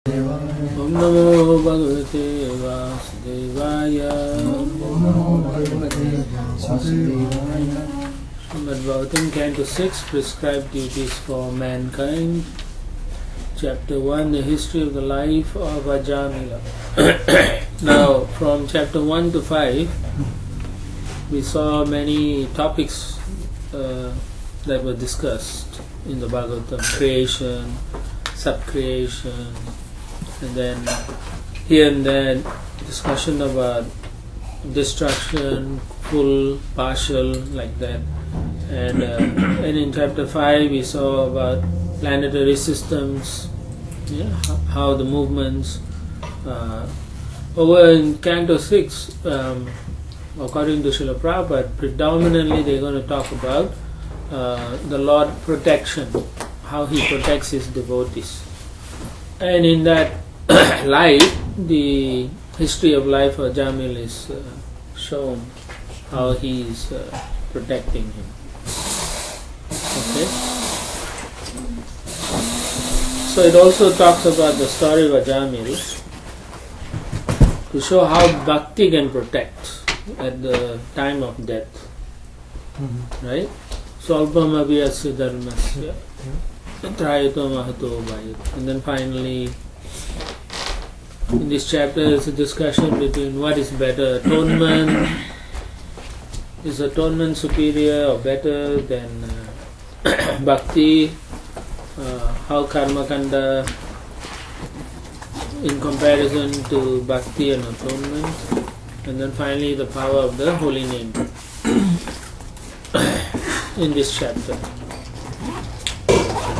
Om Namo Bhagavate Vasudevaya. Srimad Bhagavatam, Canto 6, Prescribed Duties for Mankind. Chapter 1, the history of the life of Ajamila. Now, from chapter 1 to 5, we saw many topics that were discussed in the Bhagavatam: creation, subcreation, and then here and there discussion about destruction, full, partial, like that. And in chapter 5 we saw about planetary systems, how the movements. Over in Canto 6, according to Srila Prabhupada, predominantly they're going to talk about the Lord protection, how He protects His devotees. And in that light, the history of life of Jamil is shown, how he is protecting him. Okay. So it also talks about the story of Ajamil to show how bhakti can protect at the time of death. Right? Swalpamabhyasya dharmasya trayato mahato bhayat. And then finally, in this chapter is a discussion between what is better, atonement. Is atonement superior or better than bhakti? How karma kanda in comparison to bhakti and atonement? And then finally the power of the holy name in this chapter.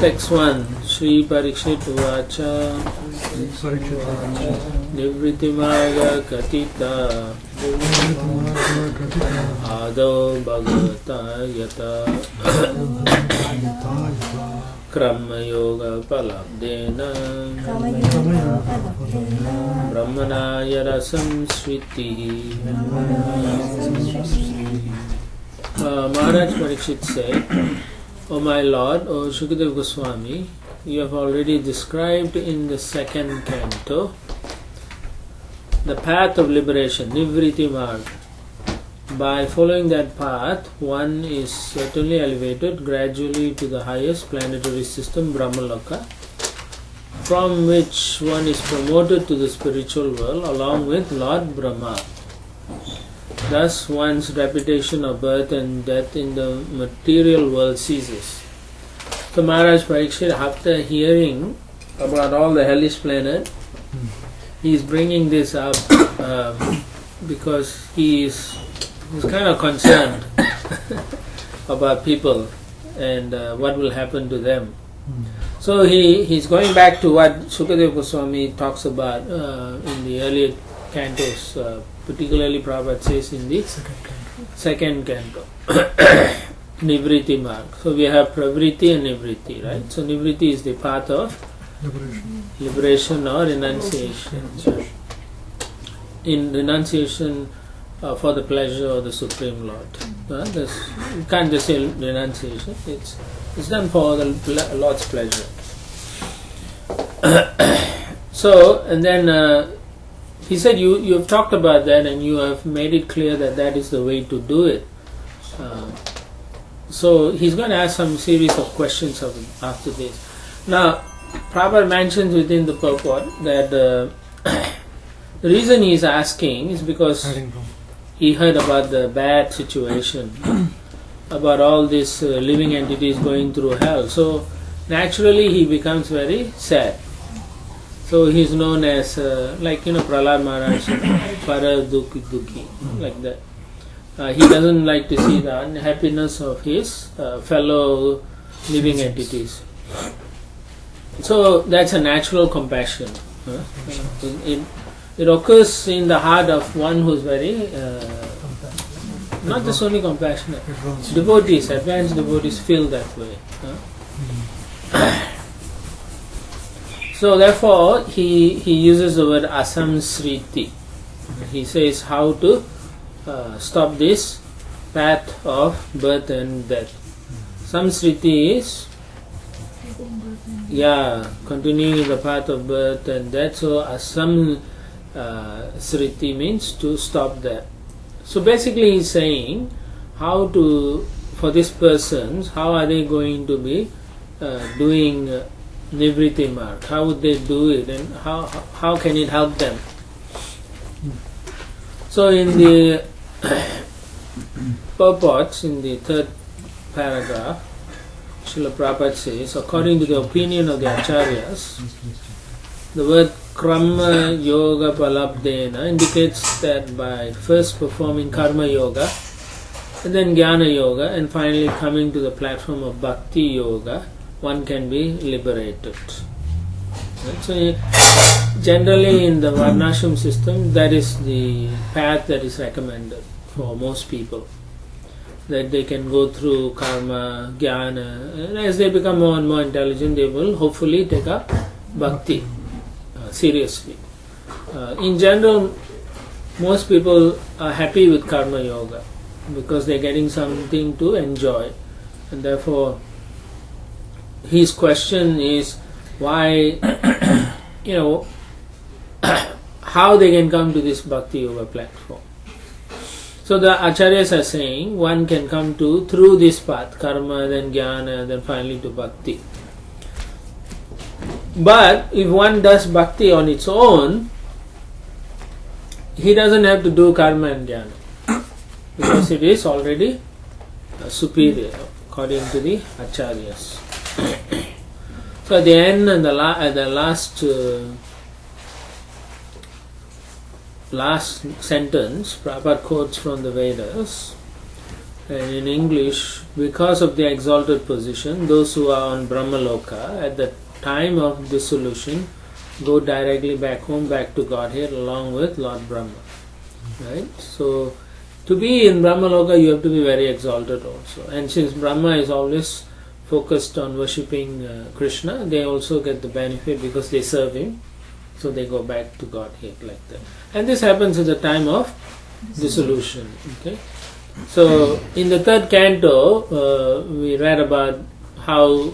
Text 1. Shri Parikshit Vacha Nivrittimarga Katita Ado Bhagavata Yata Krama Yoga Palabdena Brahmana Yarasam Sriti. Maharaj Parikshit said, O my Lord, O Shukadeva Goswami, you have already described in the second canto the path of liberation, Nivritti Marg. By following that path, one is certainly elevated gradually to the highest planetary system, Brahmaloka, from which one is promoted to the spiritual world along with Lord Brahma. Thus one's reputation of birth and death in the material world ceases. So Maharaj Parikshit, after hearing about all the hellish planet, he is bringing this up because he's kind of concerned about people and what will happen to them. So he's going back to what Sukadeva Goswami talks about in the earlier cantos, particularly Prabhupada says in the second canto. Nivritti Marg. So we have Pravritti and Nivritti, right? So Nivritti is the path of liberation or renunciation. In renunciation for the pleasure of the Supreme Lord. You can't just say renunciation, it's done for the Lord's pleasure. So, and then he said you have talked about that and you have made it clear that that is the way to do it. So he's going to ask some series of questions after this. Now, Prabhupada mentions within the purport that the reason he's asking is because he heard about the bad situation, about all these living entities going through hell. So naturally he becomes very sad. So he's known as, Prahlad Maharaj, Para Dukhi, like that. He doesn't like to see the unhappiness of his fellow living entities. So that's a natural compassion. It occurs in the heart of one who is very, not just only compassionate, devotees, advanced devotees feel that way. So therefore he uses the word asamsriti. He says how to stop this path of birth and death. Samsriti is continuing in the path of birth and that. So asam sriti means to stop there. So basically he's saying how to, for these persons, how are they going to be doing Nivriti Marg? How would they do it, and how can it help them? So in the purports, in the third paragraph, Srila Prabhupada says, according to the opinion of the Acharyas, the word Karma Yoga Palabdena indicates that by first performing Karma Yoga, and then Jnana Yoga, and finally coming to the platform of Bhakti Yoga, one can be liberated. Right? So generally in the Varnashram system, that is the path that is recommended for most people. That they can go through karma, jnana, and as they become more and more intelligent, they will hopefully take up bhakti seriously. In general, most people are happy with karma yoga because they are getting something to enjoy, and therefore his question is why, how they can come to this bhakti yoga platform. So the acharyas are saying one can come to through this path, karma, then jnana, then finally to bhakti. But if one does bhakti on its own, he doesn't have to do karma and jnana because it is already superior according to the acharyas. So at the end and the last sentence, Prabhupada quotes from the Vedas, and in English, because of the exalted position, those who are on Brahmaloka at the time of dissolution go directly back home, back to Godhead along with Lord Brahma. Right? So to be in Brahmaloka, you have to be very exalted also. And since Brahma is always focused on worshipping Krishna, they also get the benefit because they serve him. So they go back to Godhead like that. And this happens at the time of dissolution. Okay. So in the third canto, we read about how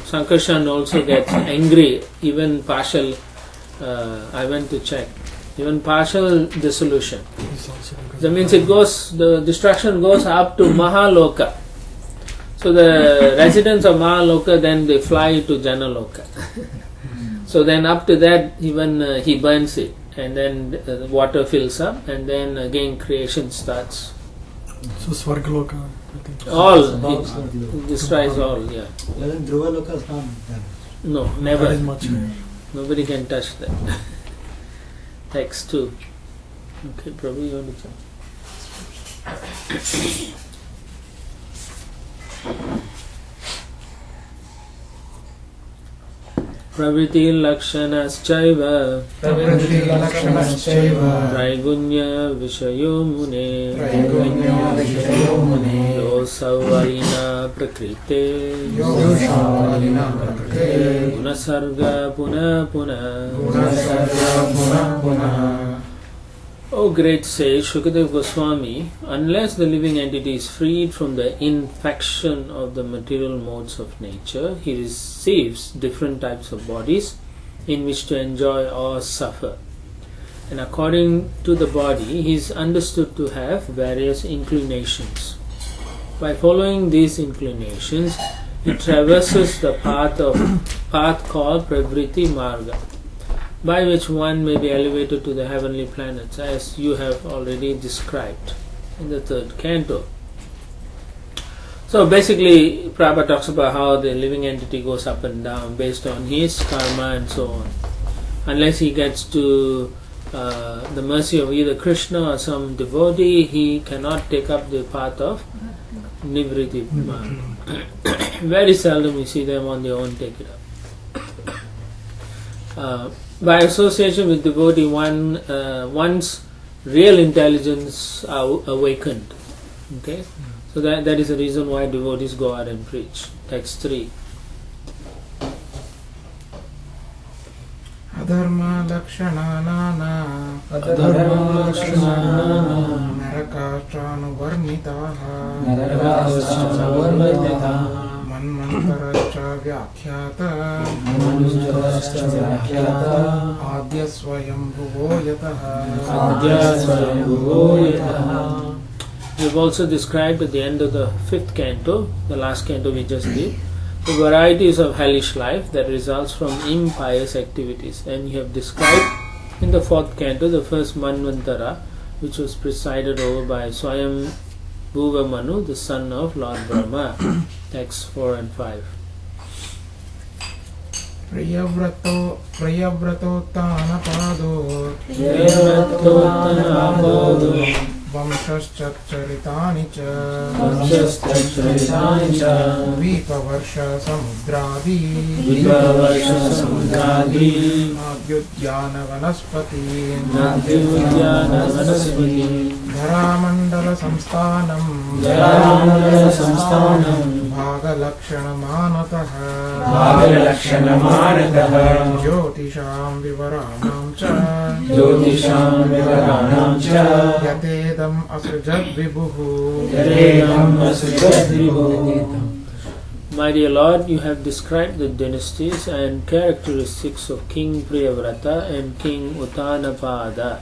Sankarshan also gets angry, even partial, I went to check, even partial dissolution. That means the destruction goes up to Mahaloka. So the residents of Mahaloka, then they fly to Janaloka. So then up to that, even he burns it, and then the water fills up, and then again creation starts. So Svargaloka, all, he destroys all, yeah. Dhruvaloka is not done. No, never. That is much. Nobody can touch that. Text 2. Okay, Prabhu, you want to check? Pravriti lakshanaschaiva Traigunya Vishayo Mune Yosavarina Prakrite Gunasarga Puna Puna. O great sage Shukadeva Goswami, unless the living entity is freed from the infection of the material modes of nature, he receives different types of bodies in which to enjoy or suffer. And according to the body, he is understood to have various inclinations. By following these inclinations, he traverses the path called Pravriti Marga, by which one may be elevated to the heavenly planets, as you have already described in the third canto. So basically, Prabhupada talks about how the living entity goes up and down based on his karma and so on. Unless he gets to the mercy of either Krishna or some devotee, he cannot take up the path of Nivriti. Very seldom you see them on their own take it up. By association with devotee, one's real intelligence are awakened. Okay, so that is the reason why devotees go out and preach. Text 3. Adharma lakshananana narakashtranuvarnitaha manmantaracha व्याख्यात आद्य स्वयंभुवो यतः We've also described at the end of the 5th canto, the last canto we just did, the varieties of hellish life that results from impious activities. And you have described in the 4th canto the first Manvantara, which was presided over by Swayam Bhuva Manu, the son of Lord Brahma. Texts 4 and 5. प्रियव्रतोत्तानपादो वंशश्चरितानि च द्वीपवर्ष समुद्रादि नाद्युद्यान वनस्पति धरामण्डल संस्थानं भागलक्षणमानतः ज्योतिषां विवराणां च यतेदम् असृजद्विभुः. My dear Lord, you have described the dynasties and characteristics of King Priyavrata and King Uttanapada.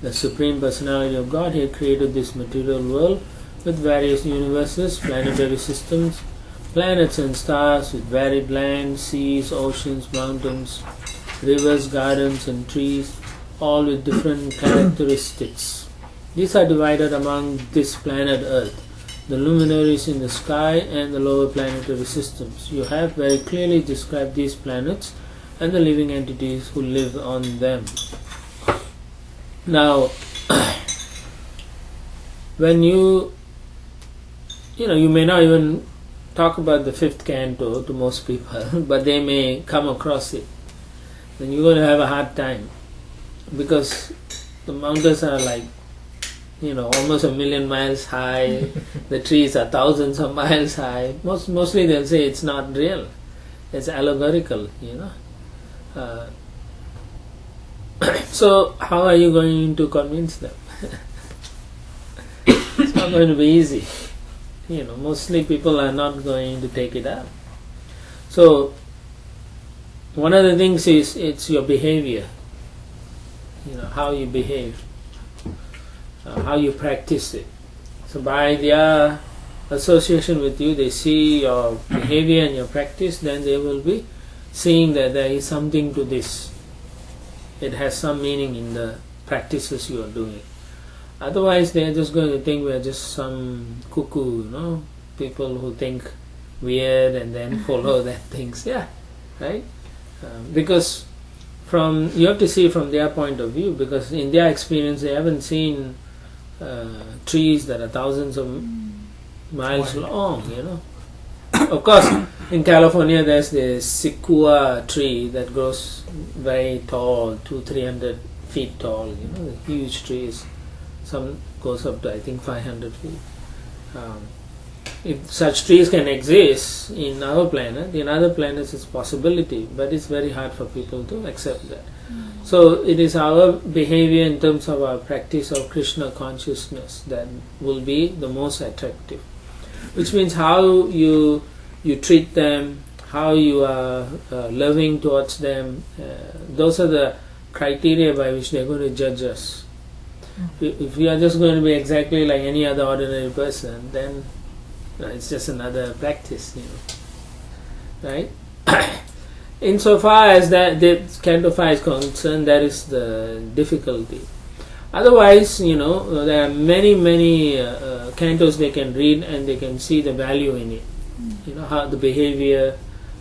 The Supreme Personality of God had created this material world with various universes, planetary systems, planets and stars with varied lands, seas, oceans, mountains, rivers, gardens and trees, all with different characteristics. These are divided among this planet Earth, the luminaries in the sky and the lower planetary systems. You have very clearly described these planets and the living entities who live on them. Now, when you may not even talk about the 5th canto to most people, but they may come across it, then you're going to have a hard time, because the mountains are like, almost 1,000,000 miles high. The trees are thousands of miles high. Mostly they'll say it's not real. It's allegorical, So how are you going to convince them? It's not going to be easy. Mostly people are not going to take it up. So one of the things is it's your behavior. How you behave. How you practice it. So by their association with you, they see your behavior and your practice, then they will be seeing that there is something to this. It has some meaning in the practices you are doing. Otherwise they are just going to think we are just some cuckoo, people who think weird and then follow that things. Yeah, right? Because you have to see from their point of view, because in their experience they haven't seen trees that are thousands of miles long, Of course, in California there's the sequoia tree that grows very tall, 200-300 feet tall, the huge trees. Some goes up to I think 500 feet. If such trees can exist in our planet, in other planets it's a possibility, but it's very hard for people to accept that. So it is our behavior in terms of our practice of Krishna consciousness that will be the most attractive. Which means how you treat them, how you are loving towards them, those are the criteria by which they are going to judge us. If we are just going to be exactly like any other ordinary person, then it's just another practice, right? Insofar as that the canto 5 is concerned, that is the difficulty. Otherwise, there are many cantos they can read and they can see the value in it. How the behavior,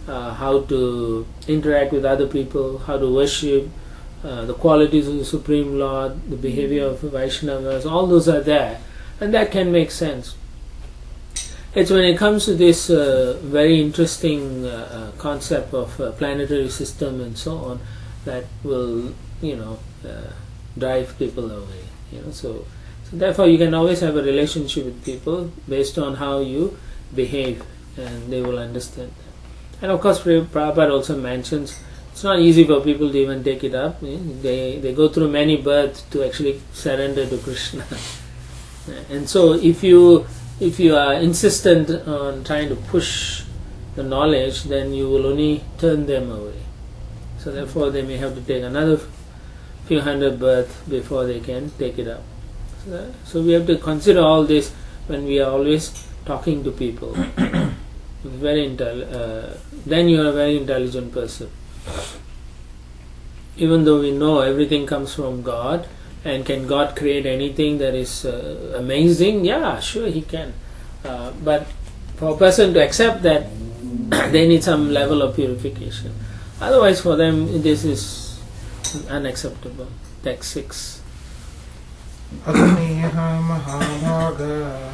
how to interact with other people, how to worship, the qualities of the Supreme Lord, the behavior of Vaishnavas, all those are there, and that can make sense. It's when it comes to this very interesting concept of planetary system and so on that will, drive people away. So therefore you can always have a relationship with people based on how you behave, and they will understand that. And of course, Prabhupada also mentions it's not easy for people to even take it up. They go through many births to actually surrender to Krishna. And so if you are insistent on trying to push the knowledge, then you will only turn them away. So therefore they may have to take another few hundred births before they can take it up. So we have to consider all this when we are always talking to people. Then you are a very intelligent person. Even though we know everything comes from God, and can God create anything that is amazing? Yeah, sure He can. But for a person to accept that, they need some level of purification. Otherwise for them this is unacceptable. Text 6. Adaniha mahabhaga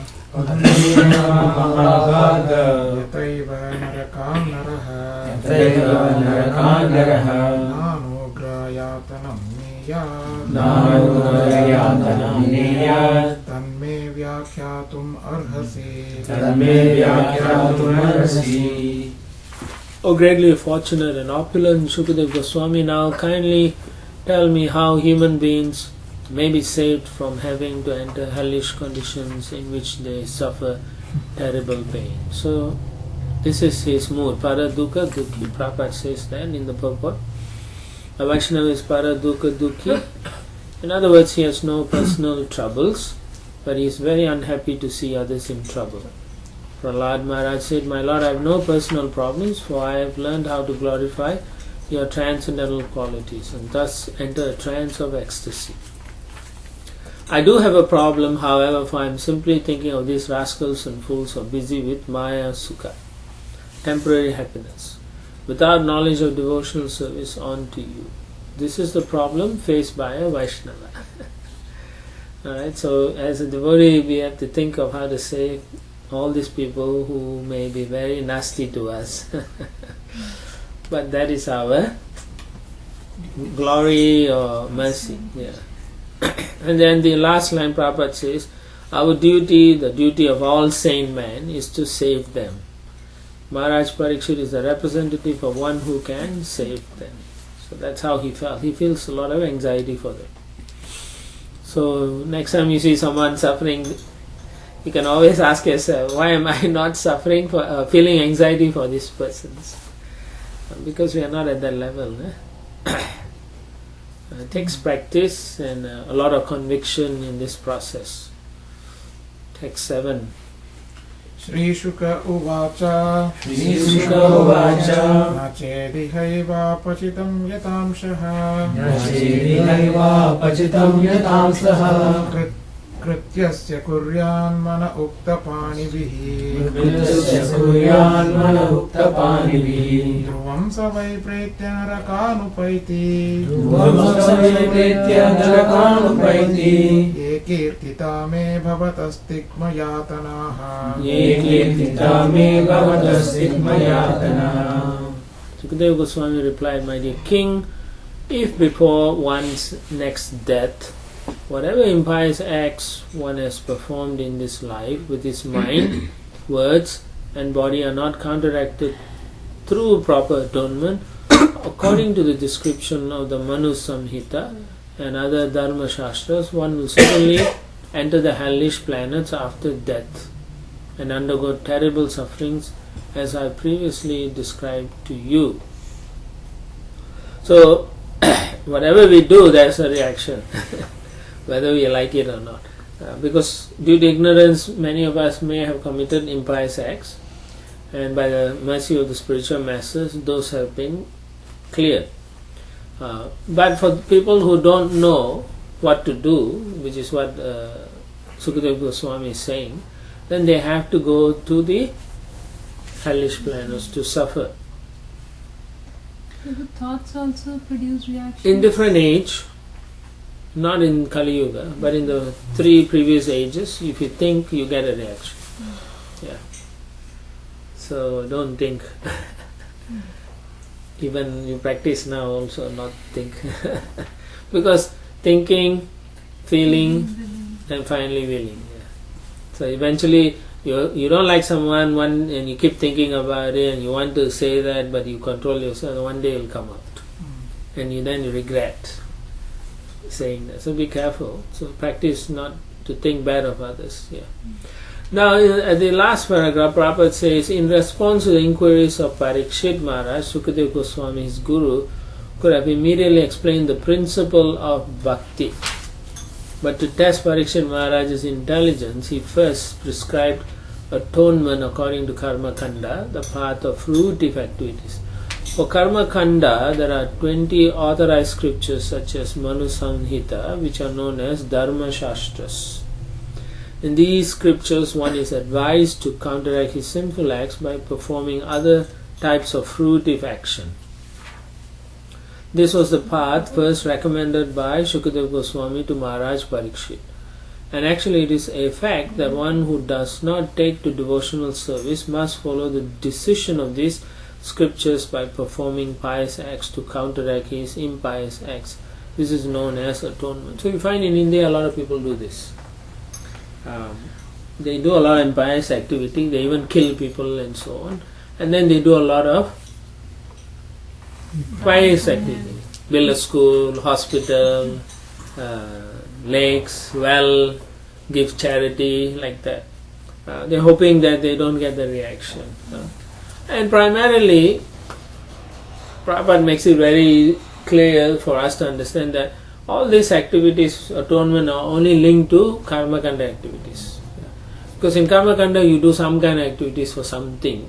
yataiva narakan naraha nanugrayatanam niyat tanme vyakyatum arhasi. O greatly fortunate and opulent Shukadeva Goswami, now kindly tell me how human beings may be saved from having to enter hellish conditions in which they suffer terrible pain. So this is his mood, Paradukha Dukhi. Prabhupada says that in the purport. A Vaishnava is Paradukha Dukhi. In other words, he has no personal troubles, but he is very unhappy to see others in trouble. Prahlad Maharaj said, "My Lord, I have no personal problems, for I have learned how to glorify your transcendental qualities and thus enter a trance of ecstasy. I do have a problem, however, for I am simply thinking of these rascals and fools who are busy with Maya Sukha, temporary happiness, without knowledge of devotional service on to you. This is the problem faced by a Vaishnava." Alright, so as a devotee we have to think of how to save all these people who may be very nasty to us. But that is our glory or mercy. Yeah. And then the last line Prabhupada says, our duty, the duty of all sane men, is to save them. Maharaj Parikshit is the representative of one who can save them. So that's how he felt. He feels a lot of anxiety for them. So next time you see someone suffering, you can always ask yourself, why am I not suffering for feeling anxiety for these persons? Because we are not at that level. It takes practice and a lot of conviction in this process. Text 7. Shri Shuka Uvacha Nachedihaiva Pachitam Yatamshaha Krityasya Kuryan Mana Ukta Panivihi Dhruvam Savai Pretya Narakanupaiti Ye Kirtita Me Bhavatastikma Yatanaha. Sukadeva Goswami replied, my dear king, if before one's next death, whatever impious acts one has performed in this life with his mind, words and body are not counteracted through proper atonement, according to the description of the Manu Samhita and other Dharma Shastras, one will certainly enter the hellish planets after death and undergo terrible sufferings as I previously described to you. So, whatever we do, there's a reaction. Whether we like it or not. Because due to ignorance, many of us may have committed impious acts, and by the mercy of the spiritual masters, those have been cleared. But for people who don't know what to do, which is what Sukadeva Goswami is saying, then they have to go to the hellish planets to suffer. So the thoughts also produce reactions? In different age, not in Kali Yuga, but in the 3 previous ages, if you think, you get a reaction. Yeah. So don't think. Even you practice now also not think. Because thinking, feeling, and finally willing. Yeah. So eventually you don't like someone and you keep thinking about it and you want to say that, but you control yourself, one day it will come out. And then you regret saying that. So be careful. So practice not to think bad of others. Yeah. Now, at the last paragraph, Prabhupada says, in response to the inquiries of Parikshit Maharaj, Sukadeva Goswami, his guru, could have immediately explained the principle of bhakti. But to test Parikshit Maharaj's intelligence, he first prescribed atonement according to Karma Kanda, the path of fruitive activities. For Karma Kanda, there are 20 authorized scriptures such as Manu Samhita, which are known as Dharma Shastras. In these scriptures, one is advised to counteract his sinful acts by performing other types of fruitive action. This was the path first recommended by Shukadeva Goswami to Maharaj Parikshit. And actually it is a fact that one who does not take to devotional service must follow the decision of these scriptures by performing pious acts to counteract his impious acts. This is known as atonement. So you find in India a lot of people do this. They do a lot of impious activity, they even kill people and so on. And then they do a lot of pious activity. Build a school, hospital, lakes, well, give charity, like that. They're hoping that they don't get the reaction. And primarily, Prabhupada makes it very clear for us to understand that all these activities, atonement, are only linked to Karma Kanda activities. Because in Karma Kanda you do some kind of activities for something.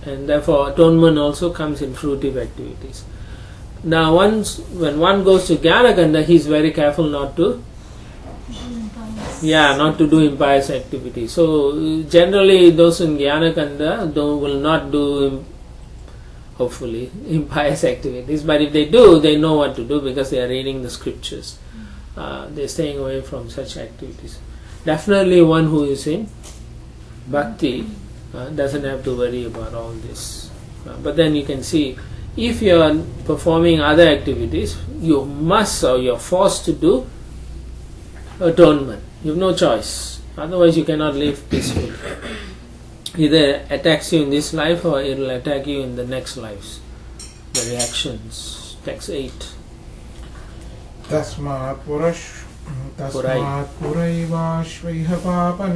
And therefore atonement also comes in fruitive activities. Now when one goes to Jnana Kanda, he is very careful not to do impious activities. So generally those in Jnana Kanda will not do, hopefully, impious activities. But if they do, they know what to do because they are reading the scriptures. They are staying away from such activities. Definitely one who is in bhakti doesn't have to worry about all this. But then you can see, if you are performing other activities, you must or you are forced to do atonement. You have no choice. Otherwise you cannot live peacefully. Either attacks you in this life or it will attack you in the next lives. The reactions. Text 8. Tasmat puraiva shvaiha papa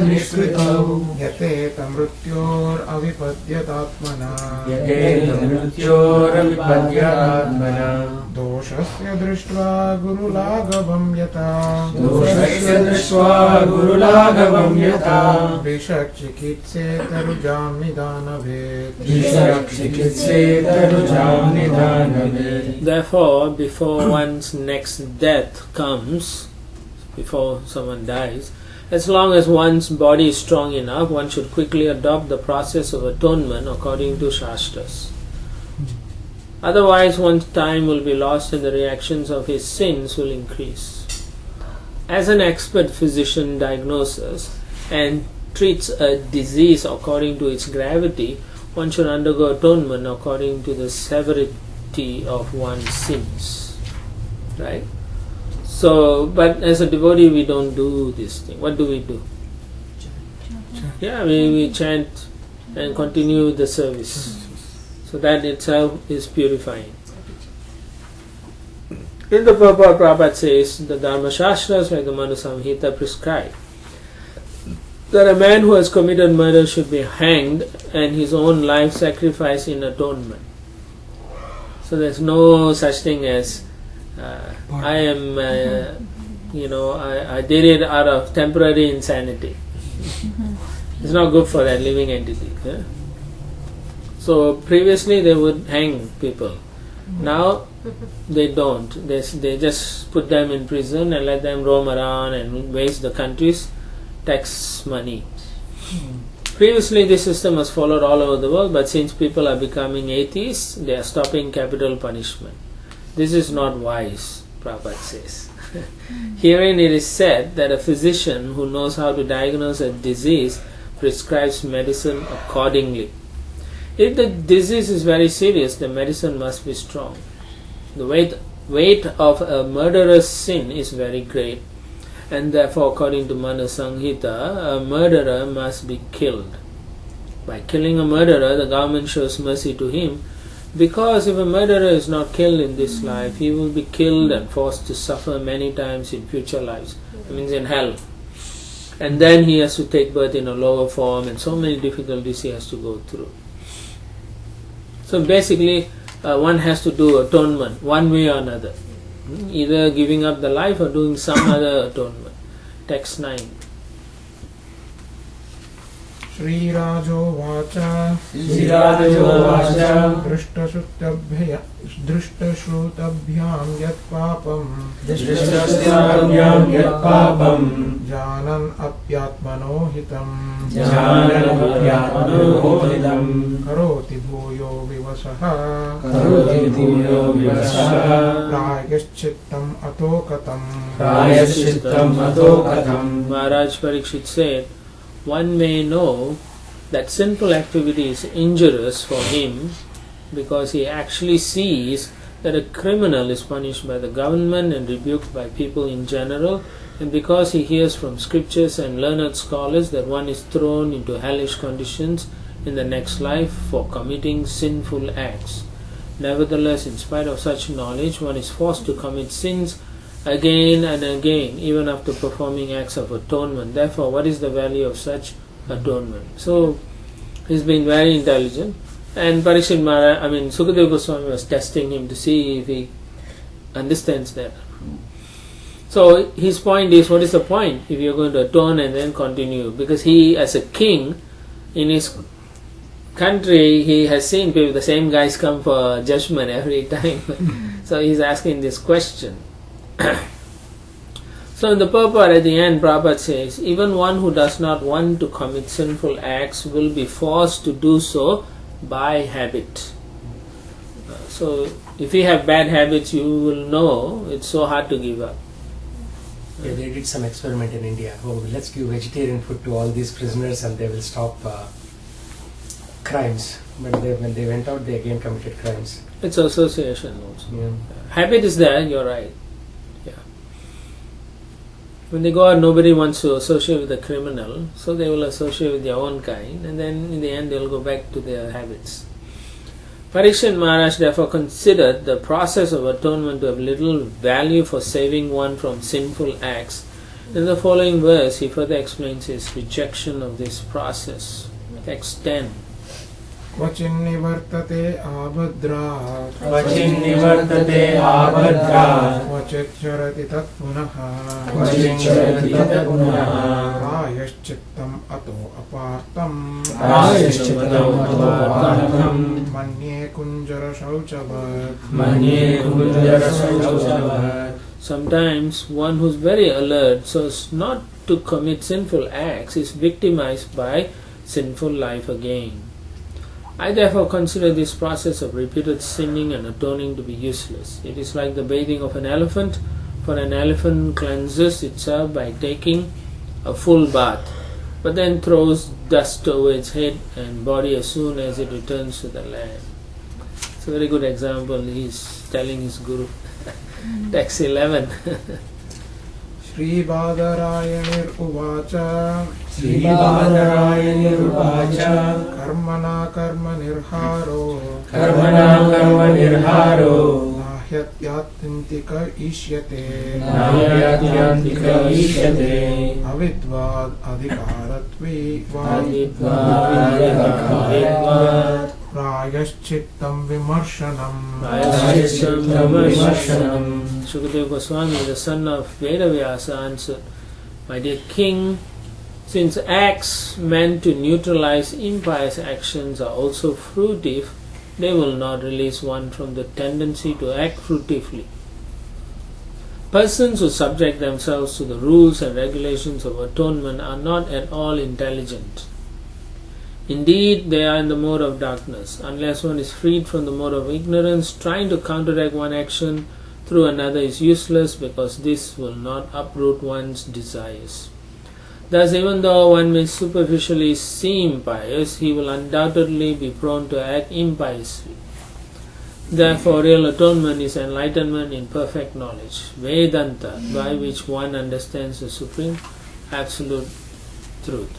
nishkritau yate tamrutyor avipagyatatmana doshasya drishtva gurulagavam yata bishak chikitse tarujam nidanave. Therefore, before one's next death comes, before someone dies, as long as one's body is strong enough, one should quickly adopt the process of atonement according to Shastras. Otherwise, one's time will be lost and the reactions of his sins will increase. As an expert physician diagnoses and treats a disease according to its gravity, one should undergo atonement according to the severity of one's sins. Right? So, but as a devotee we don't do this thing. What do we do? Yeah, we chant and continue the service. So that itself is purifying. In the purport, Prabhupada says the Dharma Shastras like the Manu Samhita prescribe that a man who has committed murder should be hanged and his own life sacrificed in atonement. So there's no such thing as I am, I did it out of temporary insanity. It's not good for that living entity. Yeah? So previously they would hang people. Now they don't. They just put them in prison and let them roam around and waste the country's tax money. Previously this system was followed all over the world, but since people are becoming atheists, they are stopping capital punishment. This is not wise, Prabhupada says. Herein it is said that a physician who knows how to diagnose a disease prescribes medicine accordingly. If the disease is very serious, the medicine must be strong. The weight of a murderous sin is very great, and therefore according to Manu Samhita, a murderer must be killed. By killing a murderer, the government shows mercy to him, Because if a murderer is not killed in this life, he will be killed and forced to suffer many times in future lives. That means in hell. And then he has to take birth in a lower form, and so many difficulties he has to go through. So basically, one has to do atonement one way or another. Either giving up the life or doing some other atonement. Text 9. श्रीराजोवाच श्रीराजोवाच दृष्टश्रुतभ्यां यत् पापं दृष्टश्रुतभ्यां यत् पापं जानन् अप्यात्मनो हितं करोति भूयो विवशः प्रायश्चित्तम् अतो कथम् Maharaj Parikshit said, one may know that sinful activity is injurious for him because he actually sees that a criminal is punished by the government and rebuked by people in general, and because he hears from scriptures and learned scholars that one is thrown into hellish conditions in the next life for committing sinful acts. Nevertheless, in spite of such knowledge, one is forced to commit sins again and again, even after performing acts of atonement. Therefore, what is the value of such atonement? So, he's been very intelligent, and Parikshit Maharaj, Sukadeva Goswami was testing him to see if he understands that. So, his point is, what is the point if you're going to atone and then continue? Because he, as a king, in his country, he has seen people, the same guys come for judgment every time. So, he's asking this question. So in the purport at the end, Prabhupada says, even one who does not want to commit sinful acts will be forced to do so by habit. So if you have bad habits, you will know it's so hard to give up. Yeah, they did some experiment in India. Oh, let's give vegetarian food to all these prisoners and they will stop crimes. But when they went out, they again committed crimes. It's association also. Yeah. Habit is there, you're right. When they go out, nobody wants to associate with a criminal, so they will associate with their own kind, and then in the end they will go back to their habits. Parikshit Maharaj therefore considered the process of atonement to have little value for saving one from sinful acts. In the following verse, he further explains his rejection of this process. Text 10. क्वचिन्निवर्तते आभद्रात् क्वचिच्चरति तत्पुनः प्रायश्चित्तम् अतो अपार्थम् मन्ये कुञ्जरशौचवत्. Sometimes one who is very alert so as not to commit sinful acts is victimized by sinful life again. I therefore consider this process of repeated sinning and atoning to be useless. It is like the bathing of an elephant, for an elephant cleanses itself by taking a full bath, but then throws dust over its head and body as soon as it returns to the land. It's a very good example he is telling his guru. Text 11. श्रीबादरायणिर्उवाच कर्मणा कर्मनिर्हारो नाह्यत्यात्यन्तिक इष्यते अविद्वाद् अधिकारत्वे प्रायश्चित्तं विमर्शनम्. Sukadeva Goswami, the son of Vedavyasa, answered, my dear king, since acts meant to neutralize impious actions are also fruitive, they will not release one from the tendency to act fruitively. Persons who subject themselves to the rules and regulations of atonement are not at all intelligent. Indeed, they are in the mode of darkness. Unless one is freed from the mode of ignorance, trying to counteract one action through another is useless, because this will not uproot one's desires. Thus, even though one may superficially seem pious, he will undoubtedly be prone to act impiously. Therefore, real atonement is enlightenment in perfect knowledge, Vedanta, by which one understands the supreme absolute truth.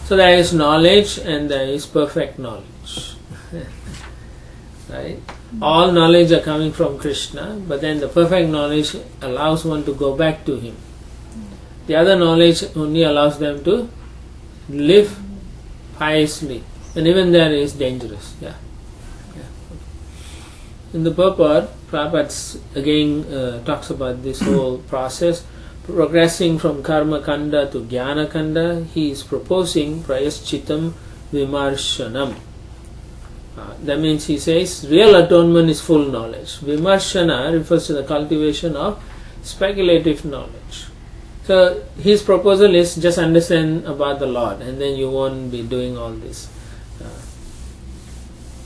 So there is knowledge and there is perfect knowledge. right? All knowledge are coming from Krishna, but then the perfect knowledge allows one to go back to Him. The other knowledge only allows them to live piously, and even there is dangerous. In the purport, Prabhupada again talks about this whole process. Progressing from karma kanda to jnana kanda, he is proposing prayaschitam vimarshanam. That means he says real atonement is full knowledge. Vimarshana refers to the cultivation of speculative knowledge. So his proposal is just understand about the Lord, and then you won't be doing all this.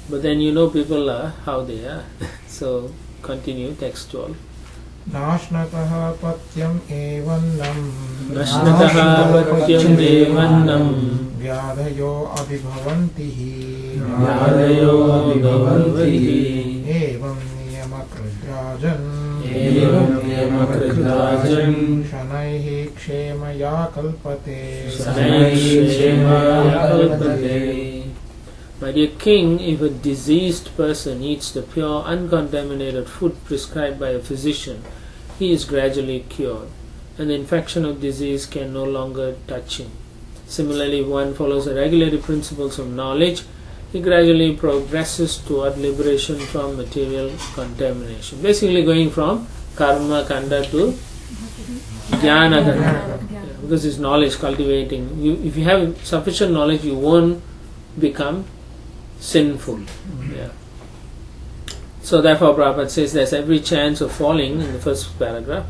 But then you know people are how they are. So continue textual. नाश्नतः पत्यम् एवन्नम् नश्नतः पत्यम् एवन्नम् व्याधयो अभिभवन्ति व्याधयो अभिभवन्ति एवं नियमकृद्राजन् शनैः क्षेमया कल्पते My dear king, if a diseased person eats the pure, uncontaminated food prescribed by a physician, he is gradually cured, and the infection of disease can no longer touch him. Similarly, if one follows the regulative principles of knowledge, he gradually progresses toward liberation from material contamination. Basically going from karma kanda to jnana kanda. Because it's knowledge cultivating. If you have sufficient knowledge, you won't become sinful. So therefore Prabhupada says there's every chance of falling in the first paragraph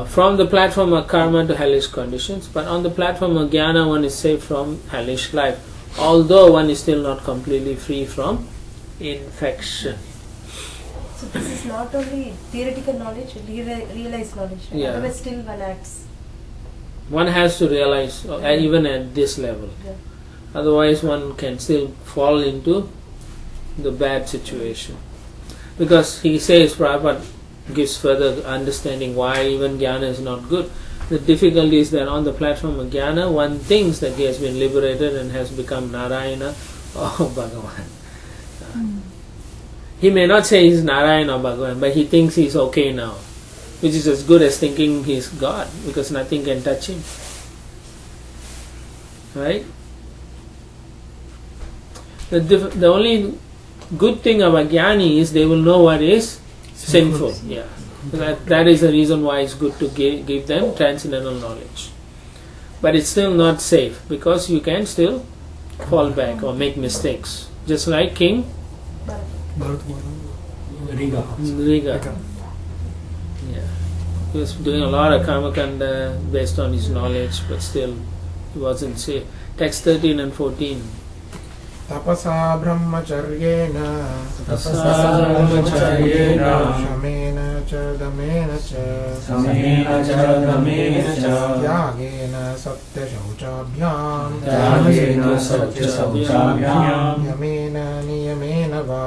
from the platform of karma to hellish conditions, but on the platform of jnana one is saved from hellish life, although one is still not completely free from infection. So this is not only theoretical knowledge, realized knowledge, right? Yeah. Otherwise still one acts. One has to realize even at this level. Otherwise one can still fall into the bad situation. Because he says, Prabhupada gives further understanding why even jnana is not good. The difficulty is that on the platform of jnana, one thinks that he has been liberated and has become Narayana or Bhagavan. He may not say he's Narayana or Bhagavan, but he thinks he's okay now, which is as good as thinking he's God, because nothing can touch him. Right? The only good thing about jnani is they will know what is sinful. Yeah, that is the reason why it's good to give them transcendental knowledge. But it's still not safe because you can still fall back or make mistakes. Just like King Riga. Yeah, he was doing a lot of karma kanda based on his knowledge, but still he wasn't safe. Text 13 and 14. तपसा ब्रह्मचर्येण शमेन च दमेन च त्यागेन सत्यशौचाभ्याम् Yemen नियमेन वा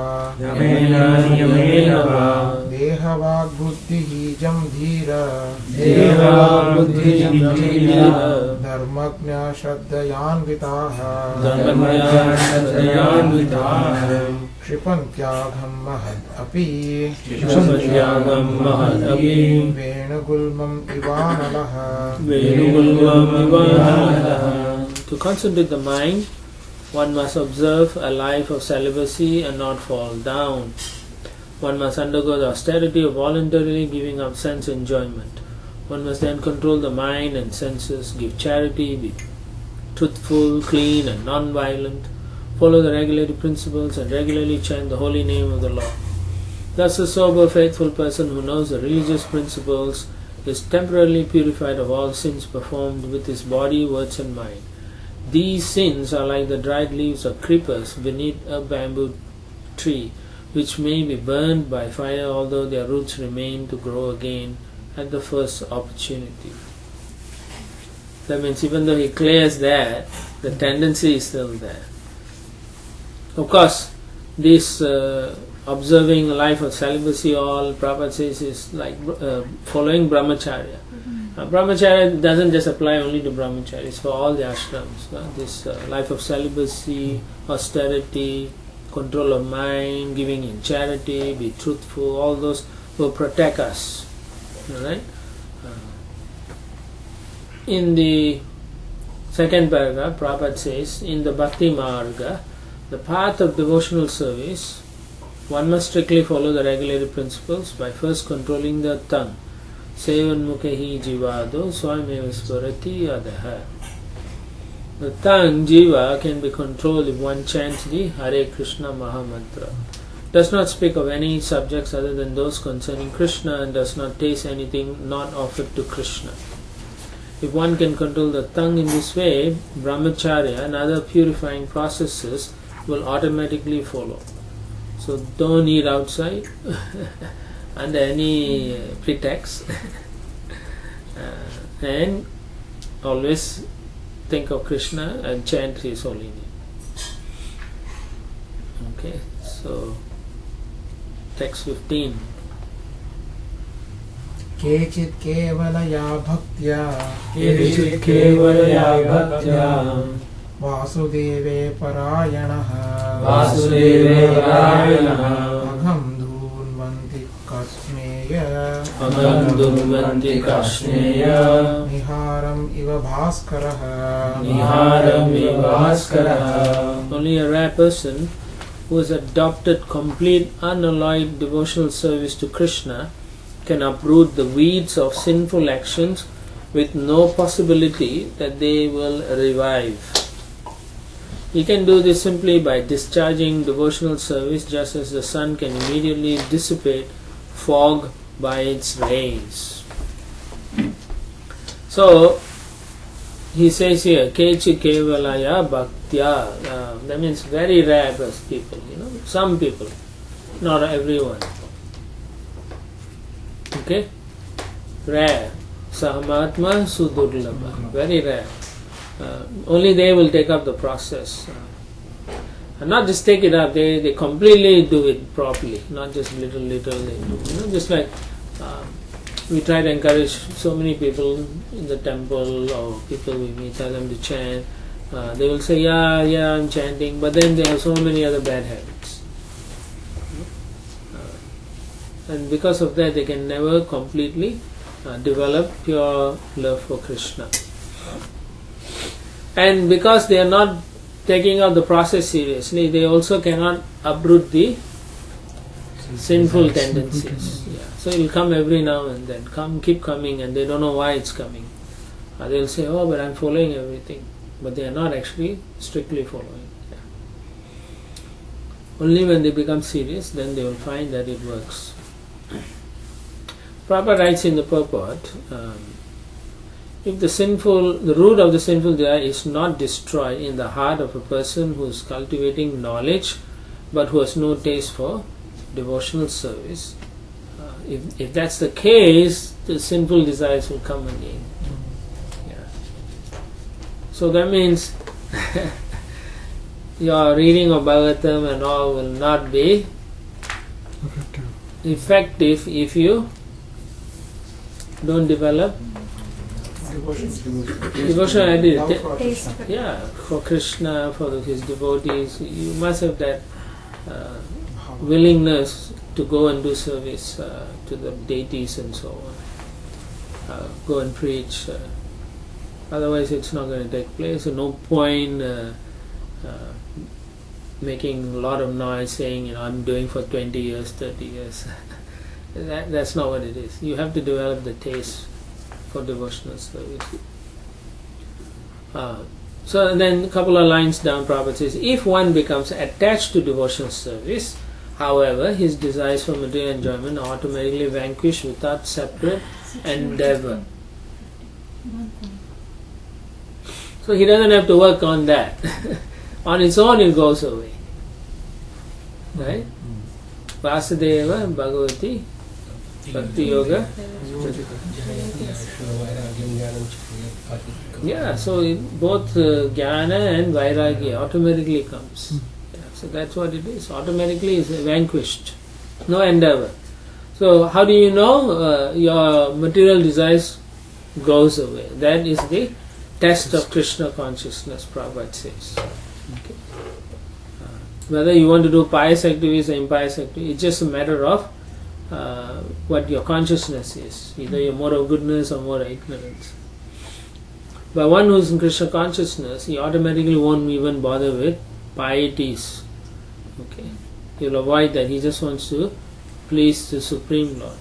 देहवाग्बुद्धिः जं धीर धर्मज्ञ श्रद्धयान्विताः क्षिपन्त्यागं महदपि वेणुगुल्मम् इवानलः. To concentrate the mind, one must observe a life of celibacy and not fall down. One must undergo the austerity of voluntarily giving up sense enjoyment. One must then control the mind and senses, give charity, be truthful, clean and non-violent, follow the regulative principles and regularly chant the holy name of the Lord. Thus a sober, faithful person who knows the religious principles is temporarily purified of all sins performed with his body, words and mind. These sins are like the dried leaves of creepers beneath a bamboo tree, which may be burned by fire, although their roots remain to grow again at the first opportunity. That means even though he clears that, the tendency is still there. Of course, this observing a life of celibacy, all Prabhupada says is like following brahmacharya. Brahmacharya doesn't just apply only to brahmacharya, it's for all the ashrams. This life of celibacy, austerity, control of mind, giving in charity, be truthful, all those will protect us. Alright? In the second paragraph, Prabhupada says, in the Bhakti Marga, the path of devotional service, one must strictly follow the regulated principles by first controlling the tongue. Sevanmukhi jivado swameva swarati adaha. The tongue, jiva, can be controlled if one chants the Hare Krishna Mahamantra. Does not speak of any subjects other than those concerning Krishna and does not taste anything not offered to Krishna. If one can control the tongue in this way, brahmacharya and other purifying processes will automatically follow. So don't eat outside under any pretext and always think of Krishna and chant His holy name. Okay, so text 15. केचित् केवलया भक्त्या केचित् केवलया भक्त्या वासुदेवे परायणः वासुदेवे परायणः अघं धून्वन्ति कस्मेय Amam durvanti kasneya निहारम् इव भास्करः निहारं विभास्करः. Only a rare person who has adopted complete unalloyed devotional service to Krishna can uproot the weeds of sinful actions with no possibility that they will revive. He can do this simply by discharging devotional service, just as the sun can immediately dissipate fog by its rays. So, he says here, Kechi Kevalaya Bhaktya. That means very rare people, some people, not everyone. Okay? Rare. Sahamatma Sudurlabha. Very rare. Only they will take up the process. And not just take it up, they completely do it properly, not just little they do. Just like we try to encourage so many people in the temple or people we meet, tell them to chant. They will say, yeah, I'm chanting, but then they have so many other bad habits. And because of that, they can never completely develop pure love for Krishna. And because they are not taking up the process seriously, they also cannot uproot the sinful tendencies. Yeah. So it will come every now and then, keep coming, and they don't know why it's coming. They will say, but I'm following everything. But they are not actually strictly following. Yeah. Only when they become serious, then they will find that it works. Prabhupada writes in the purport, if the root of the sinful desire is not destroyed in the heart of a person who is cultivating knowledge but who has no taste for devotional service, if that's the case, the sinful desires will come again. Yeah. So that means your reading of Bhagavatam and all will not be effective if you don't develop devotional attitude. Taste. Yeah, for Krishna, for his devotees, you must have that willingness to go and do service to the deities and so on. Go and preach. Otherwise, it's not going to take place. So no point making a lot of noise saying, I'm doing for 20 years, 30 years. That's not what it is. You have to develop the taste for devotional service. So then a couple of lines down, Prabhupada says, if one becomes attached to devotional service, however, his desires for material enjoyment are automatically vanquished without separate endeavor. So he doesn't have to work on that. On its own it goes away. Right? Vasudeva Bhagavati Bhakti Yoga. Yeah, so both Jnana and Vairagya automatically comes. Yeah, so that's what it is. Automatically is vanquished. No endeavor. So how do you know your material desires goes away? That is the test of Krishna consciousness, Prabhupada says. Okay. Whether you want to do pious activities or impious activities, it's just a matter of what your consciousness is, either you're more of goodness or more of ignorance. But one who's in Krishna consciousness, he automatically won't even bother with pieties. Okay, he'll avoid that. He just wants to please the Supreme Lord.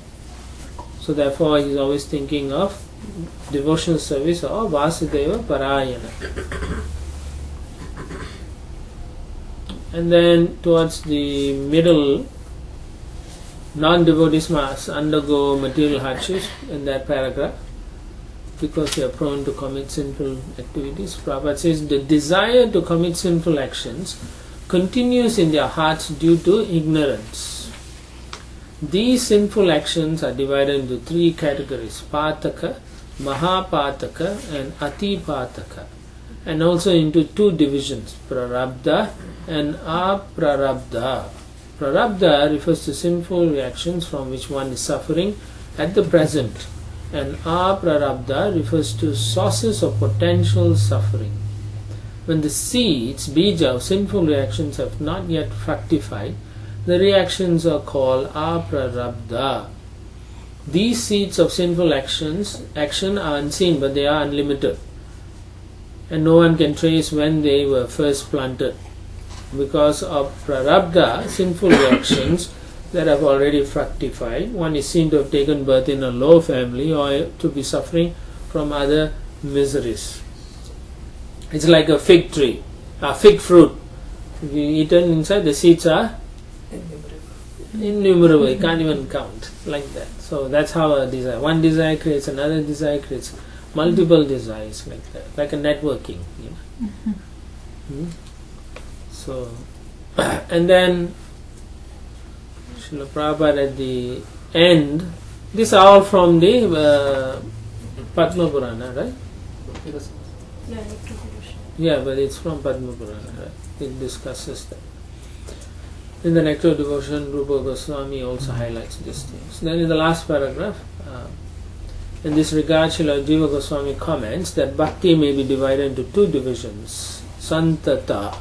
So therefore, he's always thinking of devotional service or Vasudeva Parayana. And then towards the middle, non-devotees must undergo material hardships in that paragraph because they are prone to commit sinful activities. Prabhupada says the desire to commit sinful actions continues in their hearts due to ignorance. These sinful actions are divided into three categories: Pataka, Mahapataka and Atipataka, and also into two divisions, Prarabdha and Aprarabdha. Prarabdha refers to sinful reactions from which one is suffering at the present, and Aprarabdha refers to sources of potential suffering. When the seeds, bija, of sinful reactions have not yet fructified, the reactions are called Aprarabdha. These seeds of sinful action are unseen, but they are unlimited, and no one can trace when they were first planted. Because of prarabdha, sinful reactions that have already fructified, one is seen to have taken birth in a low family or to be suffering from other miseries. It's like a fig tree, a fig fruit. If you eat it inside, the seeds are innumerable, you can't even count, like that. So that's how a desire, one desire creates another desire, creates multiple desires, like that, like a networking, you know. So, and then Srila Prabhupada at the end, these are all from the Padma Purana, right? Yeah, Nectar-Devotion. Yeah, but it's from Padma Purana, right? It discusses that. In the Nectar Devotion, Rupa Goswami also highlights these things. Then in the last paragraph, in this regard, Srila Jiva Goswami comments that bhakti may be divided into two divisions: Santata,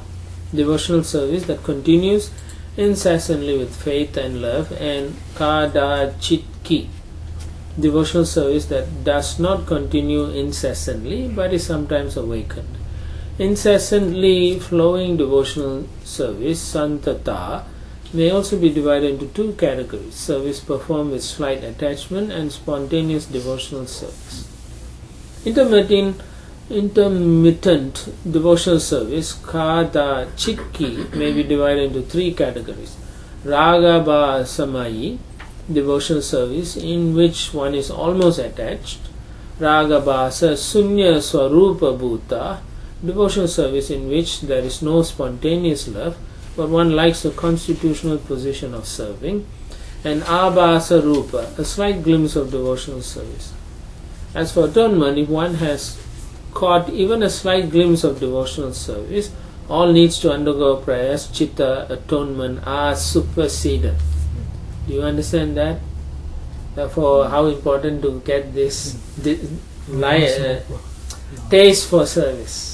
devotional service that continues incessantly with faith and love, and Kadachitki, devotional service that does not continue incessantly but is sometimes awakened. Incessantly flowing devotional service, Santata, may also be divided into two categories: service performed with slight attachment and spontaneous devotional service. Intermittent devotional service, Kada Chitki, may be divided into three categories: Raga Samayi, devotional service in which one is almost attached; Raga Sunya Swarupa Bhuta, devotional service in which there is no spontaneous love but one likes the constitutional position of serving; and Abhasa Rupa, a slight glimpse of devotional service. As for atonement, if one has caught even a slight glimpse of devotional service, all needs to undergo prayaschita, atonement, are superseded. Do you understand that? Therefore, how important to get this taste for service.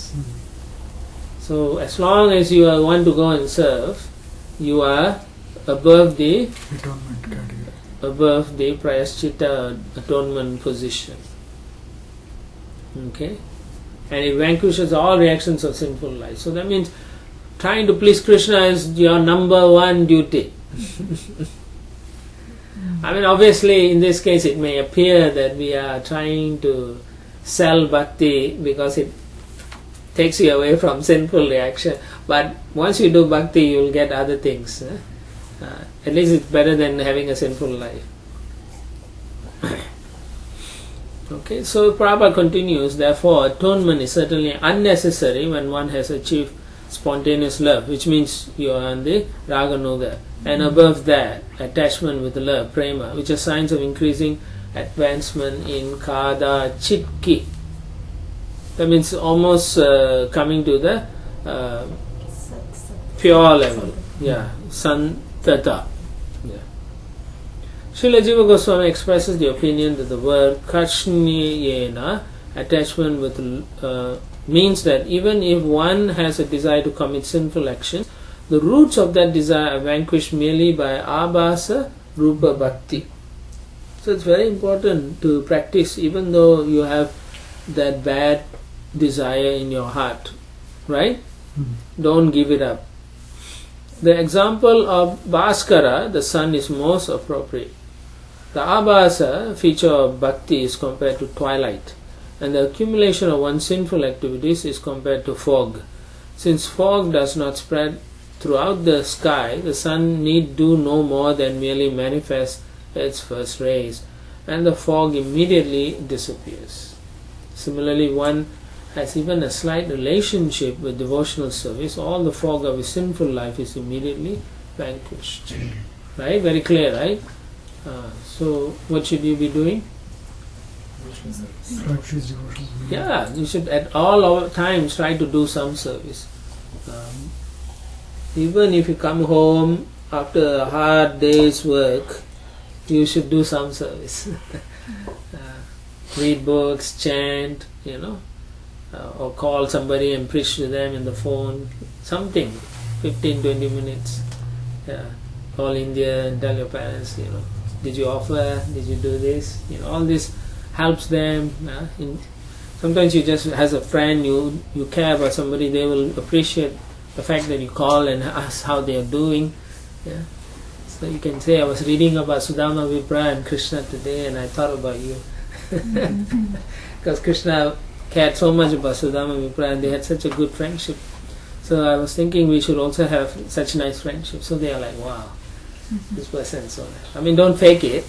So as long as you want to go and serve, you are above the prayaschita, atonement position. Okay? And it vanquishes all reactions of sinful life. So that means trying to please Krishna is your number one duty. I mean, obviously in this case it may appear that we are trying to sell bhakti because it takes you away from sinful reaction, but once you do bhakti you will get other things. At least it's better than having a sinful life. Okay, so Prabhupada continues, therefore atonement is certainly unnecessary when one has achieved spontaneous love, which means you are on the Raganuga, and above that attachment with love, prema, which are signs of increasing advancement in Kada Chitki. That means almost coming to the pure level. Yeah, Santata. Yeah. Srila Jiva Goswami expresses the opinion that the word Kashniyena, attachment with means that even if one has a desire to commit sinful action, the roots of that desire are vanquished merely by abhasa rupa bhakti. So it's very important to practice even though you have that bad desire in your heart, right? Don't give it up. The example of Bhaskara, the sun, is most appropriate. The abhasa feature of bhakti is compared to twilight, and the accumulation of one's sinful activities is compared to fog. Since fog does not spread throughout the sky, the sun need do no more than merely manifest its first rays, and the fog immediately disappears. Similarly, one has even a slight relationship with devotional service, all the fog of his sinful life is immediately vanquished. Right? Very clear, right? So, what should you be doing? Practice devotion. Yeah, you should at all times try to do some service. Even if you come home after a hard day's work, you should do some service. Read books, chant, or call somebody and preach to them in the phone, something, 15-20 minutes. Call India and tell your parents, did you offer, did you do this? All this helps them. Sometimes you just, as a friend, you care about somebody, they will appreciate the fact that you call and ask how they are doing. So you can say, I was reading about Sudama Vipra and Krishna today and I thought about you. Because Krishna cared so much about Sudama Vipra and they had such a good friendship. So I was thinking we should also have such nice friendship. So they are like, wow, this person. So I mean, don't fake it.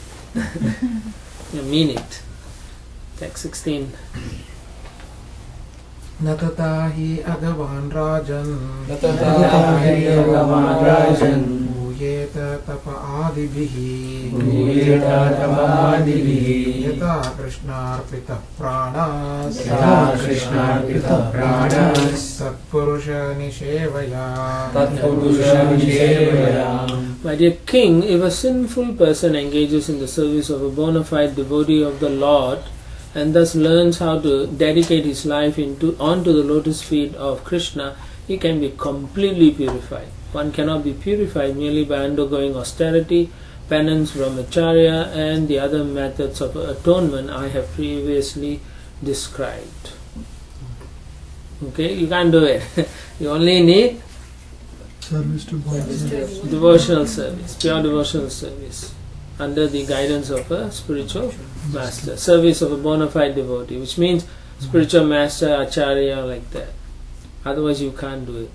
Mean it. Text 16. Natata hi agavan rajan Natatahi Bhagavan Rajan Yeta tapa adibhihi Guyeta Tamadihi Yata krishnarpita pranas Yata Krishnarpita Pranas Tatpurusha nishevaya Tatpurusha Nishevaya. My dear king, if a sinful person engages in the service of a bona fide devotee of the Lord and thus learns how to dedicate his life onto the lotus feet of Krishna, he can be completely purified. One cannot be purified merely by undergoing austerity, penance, brahmacharya, and the other methods of atonement I have previously described. Okay, you can't do it. You only need Service to God. devotional service, pure devotional service, under the guidance of a spiritual master. Service of a bona fide devotee, which means spiritual master, acharya, like that. Otherwise you can't do it.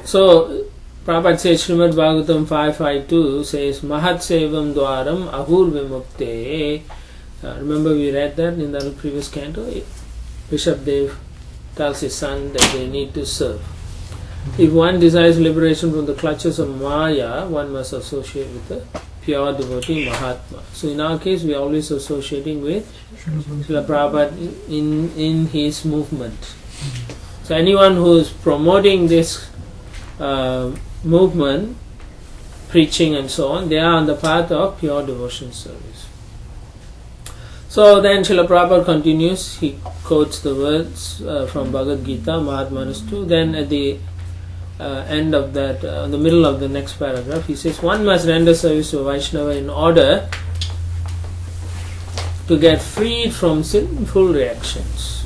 So, Prabhupada says, Srimad Bhagavatam 5.5.2 says, Mahat Sevam Dwaram Ahur Vimukte. Remember we read that in the previous canto? Bishop Dev tells his son that they need to serve. If one desires liberation from the clutches of Maya, one must associate with a pure devotee Mahatma. So in our case, we are always associating with Srila Prabhupada in his movement. So anyone who is promoting this movement, preaching and so on, they are on the path of pure devotion service. So then Srila Prabhupada continues, he quotes the words from Bhagavad Gita, Mahatmanas 2. Then at the end of that, the middle of the next paragraph, he says, one must render service to Vaishnava in order to get freed from sinful reactions.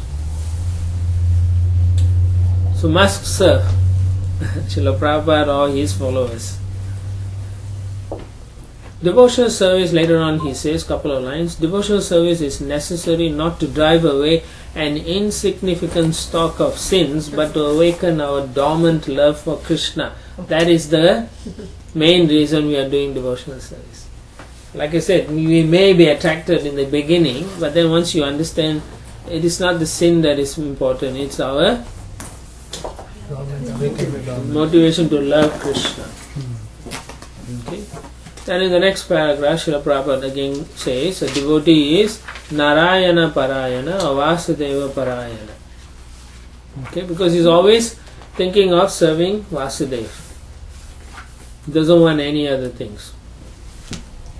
So must serve Srila Prabhupada or his followers. Devotional service, later on he says, couple of lines, devotional service is necessary not to drive away an insignificant stock of sins, but to awaken our dormant love for Krishna. That is the main reason we are doing devotional service. Like I said, we may be attracted in the beginning, but then once you understand, it is not the sin that is important, it's our motivation to love Krishna. Okay. Then in the next paragraph, Srila Prabhupada again says, a devotee is Narayana Parayana or Vasudeva Parayana. Okay, because he's always thinking of serving Vasudeva. He doesn't want any other things.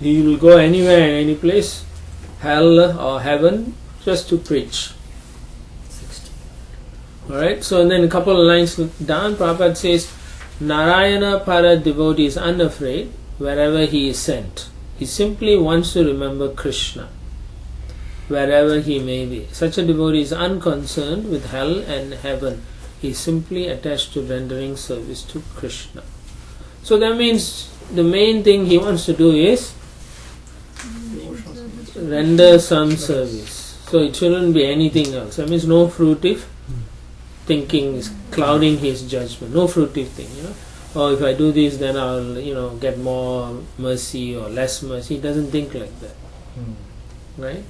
He will go anywhere, any place, hell or heaven, just to preach. Alright, so then a couple of lines down, Prabhupada says, Narayana para devotee is unafraid wherever he is sent. He simply wants to remember Krishna wherever he may be. Such a devotee is unconcerned with hell and heaven. He is simply attached to rendering service to Krishna. So that means the main thing he wants to do is render some service. So it shouldn't be anything else. That means no fruitive thinking is clouding his judgment. No fruitive thing, Oh, if I do this, then I'll, get more mercy or less mercy. He doesn't think like that, right?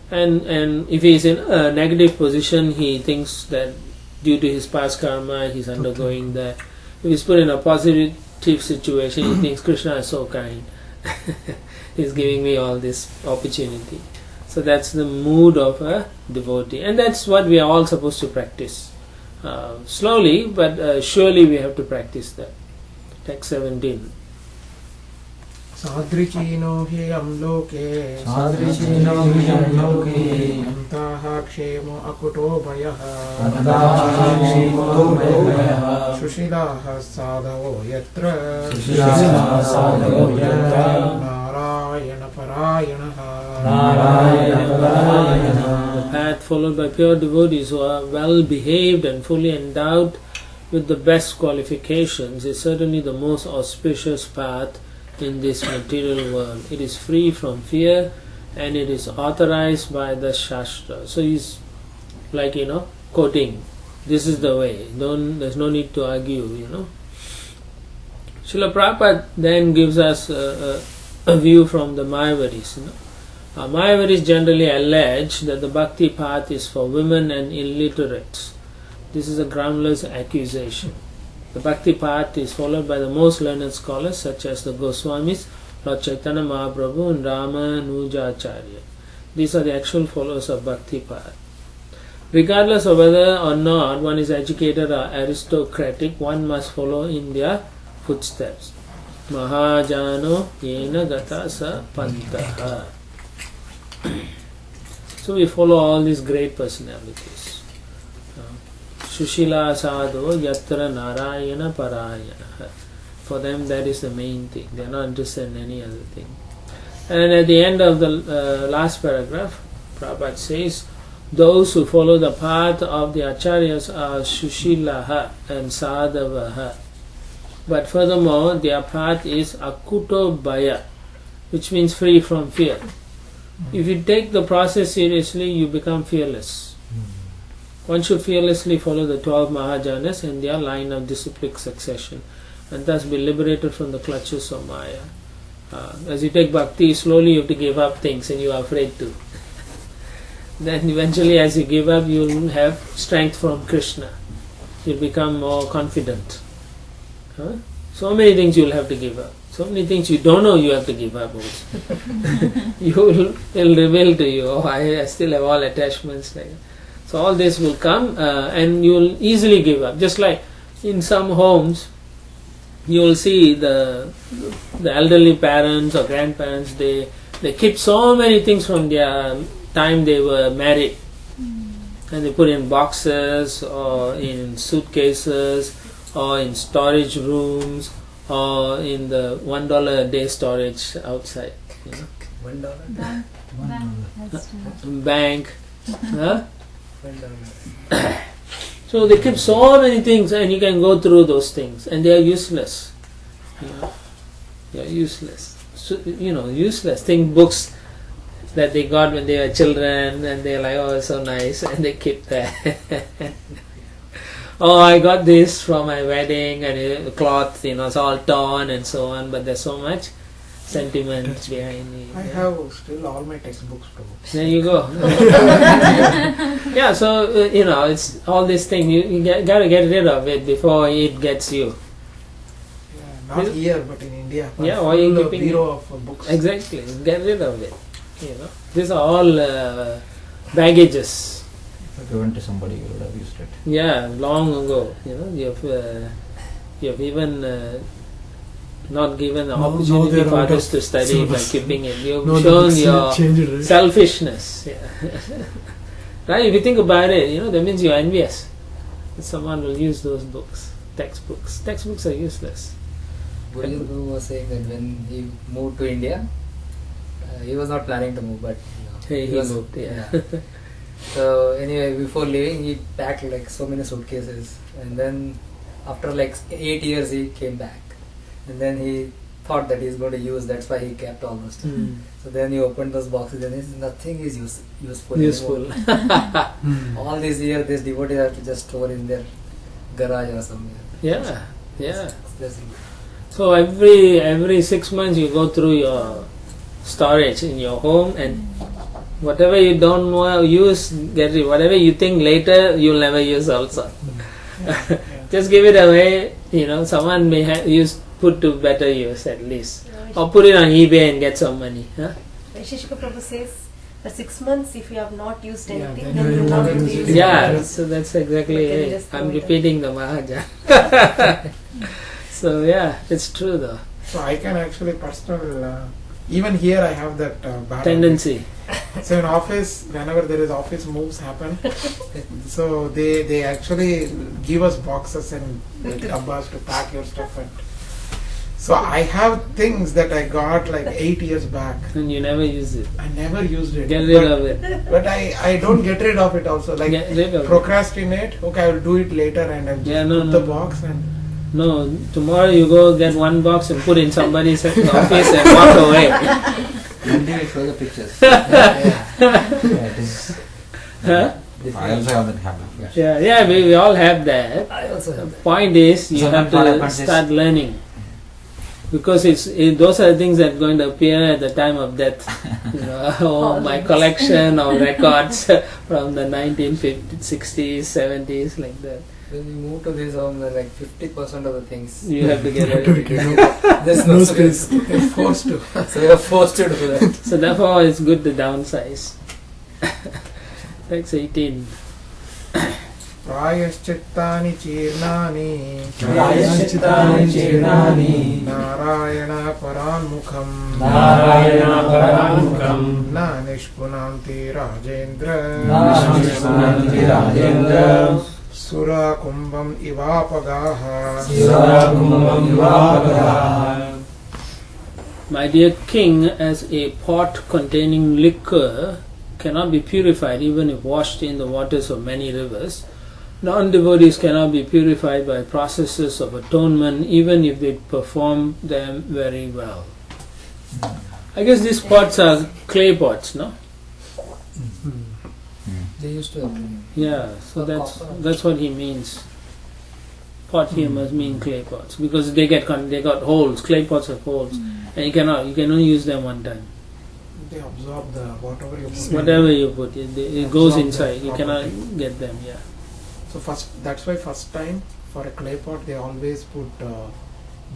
And if he is in a negative position, he thinks that due to his past karma, he's undergoing that. If he's put in a positive situation, he thinks Krishna is so kind. He's giving me all this opportunity. So that's the mood of a devotee, and that's what we are all supposed to practice. Slowly, but surely we have to practice that. Text 17. Sadrichino hi amloke Sadrichino hi amloke Antaha kshemo akuto bhayaha Antaha kshemo bhayaha Shushilaha sadhavo yatra Shushilaha sadhavo yatra Narayana parayanaha Narayana parayanaha. The path followed by pure devotees who are well behaved and fully endowed with the best qualifications is certainly the most auspicious path in this material world. It is free from fear and it is authorized by the Shastra. So he's like, quoting, this is the way. There's no need to argue, Srila Prabhupada then gives us a view from the Mayavaris. Mayavaris generally allege that the bhakti path is for women and illiterates. This is a groundless accusation. The bhakti path is followed by the most learned scholars such as the Goswamis, Lord Chaitanya Mahaprabhu and Ramanujacharya. These are the actual followers of bhakti path. Regardless of whether or not one is educated or aristocratic, one must follow in their footsteps. Mahajano yena gata sa pantaha. So we follow all these great personalities. Shushila sadho yatra narayana parayana. For them that is the main thing. They are not interested in any other thing. And at the end of the last paragraph, Prabhupada says, those who follow the path of the acharyas are Shushilaha and Sadhavaha. But furthermore, their path is Akuto Bhaya, which means free from fear. If you take the process seriously, you become fearless. One should fearlessly follow the 12 Mahajanas and their line of disciplic succession, and thus be liberated from the clutches of Maya. As you take bhakti, slowly you have to give up things and you are afraid to. Then eventually as you give up, you will have strength from Krishna. You will become more confident. So many things you will have to give up. So many things you don't know you have to give up also. It will reveal to you, I still have all attachments. So all this will come and you will easily give up. Just like in some homes, you will see the elderly parents or grandparents, they keep so many things from their time they were married. And they put in boxes or in suitcases or in storage rooms or in the $1 a day storage outside. $1. Bank. Huh? So they keep so many things and you can go through those things and they are useless. They are useless. So, useless. Think books that they got when they were children and they're like, oh, it's so nice, and they keep that. Oh, I got this from my wedding and the cloth, it's all torn and so on, but there's so much sentiment behind it. I have still all my textbooks too. There you go. Yeah, so it's all this thing. You gotta get rid of it before it gets you. Yeah, not here, but in India. Yeah, why are you Full keeping bureau of books. Exactly, get rid of it. These are all baggages. If you went to somebody, you would have used it. Yeah, long ago. You have even not given the opportunity they're for out others of to study by syllabus. keeping it. You've No, the shown books your changed it, right? selfishness. Yeah. Right? If you think about it, that means you're envious that someone will use those books. textbooks. Textbooks are useless. Guruji was saying that when he moved to India, he was not planning to move, but He was, moved, yeah. So anyway, before leaving, he packed like so many suitcases, and then after like 8 years, he came back, and then he thought that he's going to use. That's why he kept all those stuff. So then he opened those boxes, and nothing is useful. Useful. All these years, these devotees have to just store in their garage or somewhere. Yeah, yeah. That's it. So every 6 months you go through your storage in your home, and whatever you don't want to use, get it. Whatever you think later, you'll never use also. Just give it away. Someone may put to better use at least, or put it on eBay and get some money. Huh? Vaisheshika Prabhu says, for 6 months, if you have not used Yeah, anything, then then you you will not will use use it. Yeah, so that's exactly You can it. just I'm throw it repeating the Mahajan. So yeah, it's true though. So I can actually personal, even here I have that bad Tendency. habit. So in office, whenever there is office moves happen, so they actually give us boxes and dabbas to pack your stuff in. So I have things that I got like 8 years back. And you never use it. I never used it. Get rid of it. But I don't get rid of it also. Like Get rid of it. procrastinate. Okay, I will do it later and I'll just Yeah, no, put no. the box and No, tomorrow you go get one box and put in somebody's office and walk away. When do you show the pictures? Yeah. It is. Huh? I also have that habit. Yeah, we all have that. I also The have that. point is, you Sometimes have what to happens is- start learning. Because those are the things that are going to appear at the time of death. My collection of records from the 1950s, 60s, 70s, like that. When you move to this home, then like 50% of the things You have to get rid of it. there's No no space. space. they're forced to. So you're forced to do that. So therefore, it's good to downsize. That's 18. Prayaschittani chirnani Prayaschittani chirnani Narayana paranmukham Narayana paranmukham Na nishpunanti Rajendra Nashishmananti Rajendra Sura kumbham ivapagaha Sirakumbam Vivapagaha. My dear king, as a pot containing liquor cannot be purified even if washed in the waters of many rivers, non-devotees cannot be purified by processes of atonement even if they perform them very well. I guess these pots are clay pots, no? They used to have to. Yeah, so that's what he means. Pot here must mean clay pots because they got holes. Clay pots have holes, and you can only use them one time. They absorb the whatever you put. Whatever you put, it goes Absorb inside. the You cannot property. get them. Yeah. So that's why first time for a clay pot they always put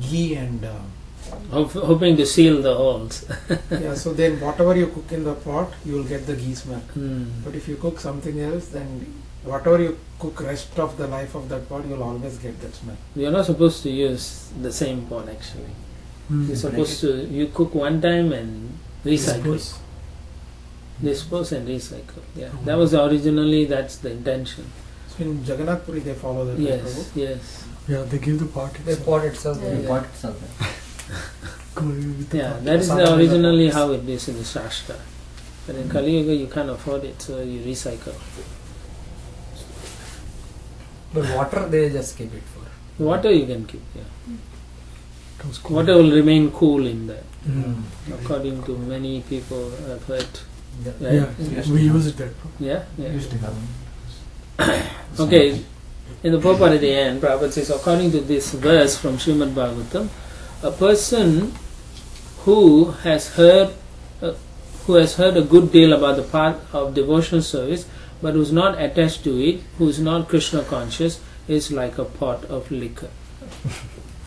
ghee and Hoping to seal the holes. yeah. So then whatever you cook in the pot, you will get the ghee smell. Hmm. But if you cook something else, then whatever you cook rest of the life of that pot, you'll always get that smell. You're not supposed to use the same pot actually. Mm. You're supposed to cook one time and recycle. Dispose and recycle. Yeah, that was originally that's the intention. So in Jagannath Puri they follow that. Yes, yes. Yeah, they give the part The itself. pot itself. Yeah. The pot itself. With the Yeah, part. that is Sometimes originally the how it is in the Shastra. But in Kali Yuga you can't afford it, so you recycle. But water they just keep it for. Water you can keep, yeah. It was cool. Water will remain cool in that, Mm. according to many people I've heard. Yeah. Right? Yeah, we use it there. Yeah? Yeah. Used to have. Okay, in the purport at the end, Prabhupada says, according to this verse from Srimad Bhagavatam, a person who has heard a good deal about the path of devotional service, but who is not attached to it, who is not Krishna conscious, is like a pot of liquor.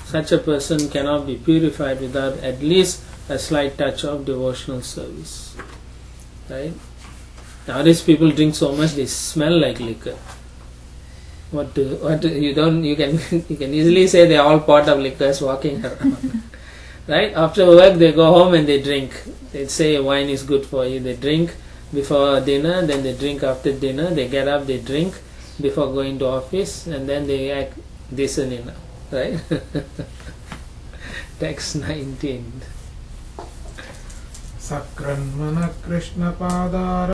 Such a person cannot be purified without at least a slight touch of devotional service. Right? Nowadays people drink so much they smell like liquor. You can easily say they are all pot of liquors walking around. Right? After work they go home and they drink. They say wine is good for you. They drink before dinner, then they drink after dinner. They get up, they drink before going to office, and then they Desanina, right? Text 19. Sakranmana Krishna Padara